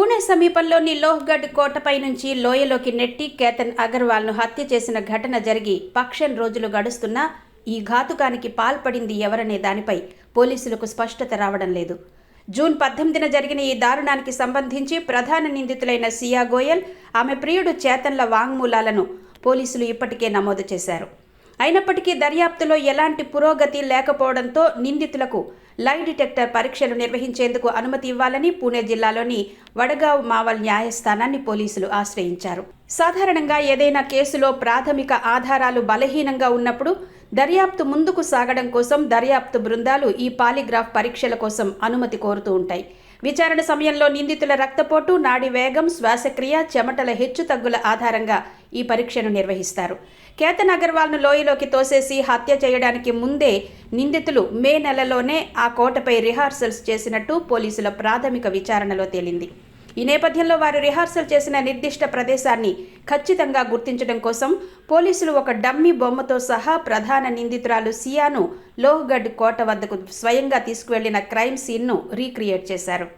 పూణే సమీపంలోని లోహ్గఢ్ కోటపై నుంచి లోయలోకి నెట్టి కేతన్ అగర్వాల్ను హత్య చేసిన ఘటన జరిగి పక్షం రోజులు గడుస్తున్నా ఈ ఘాతుకానికి పాల్పడింది ఎవరనే దానిపై పోలీసులకు స్పష్టత రావడం లేదు. జూన్ 18న జరిగిన ఈ దారుణానికి సంబంధించి ప్రధాన నిందితులైన సియా గోయల్, ఆమె ప్రియుడు చేతన్ల వాంగ్మూలాలను పోలీసులు ఇప్పటికే నమోదు చేశారు. అయినప్పటికీ దర్యాప్తులో ఎలాంటి పురోగతి లేకపోవడంతో నిందితులకు లై డిటెక్టర్ పరీక్షలు నిర్వహించేందుకు అనుమతి ఇవ్వాలని పూణే జిల్లాలోని వడగావ్ మావల్ న్యాయస్థానాన్ని పోలీసులు ఆశ్రయించారు. సాధారణంగా ఏదైనా కేసులో ప్రాథమిక ఆధారాలు బలహీనంగా ఉన్నప్పుడు దర్యాప్తు ముందుకు సాగడం కోసం దర్యాప్తు బృందాలు ఈ పాలిగ్రాఫ్ పరీక్షల కోసం అనుమతి కోరుతూ ఉంటాయి. విచారణ సమయంలో నిందితుల రక్తపోటు, నాడి వేగం, శ్వాసక్రియ, చెమటల హెచ్చుతగ్గుల ఆధారంగా ఈ పరీక్షను నిర్వహిస్తారు. కేతన్ అగర్వాల్ను లోయలోకి తోసేసి హత్య చేయడానికి ముందే నిందితులు మే నెలలోనే ఆ కోటపై రిహార్సల్స్ చేసినట్టు పోలీసుల ప్రాథమిక విచారణలో తేలింది. ఈ నేపథ్యంలో వారు రిహార్సల్ చేసిన నిర్దిష్ట ప్రదేశాన్ని ఖచ్చితంగా గుర్తించడం కోసం పోలీసులు ఒక డమ్మీ బొమ్మతో సహా ప్రధాన నిందితురాలు సియాను లోహ్గఢ్ కోట వద్దకు స్వయంగా తీసుకువెళ్లిన క్రైమ్ సీన్ను రీక్రియేట్ చేశారు.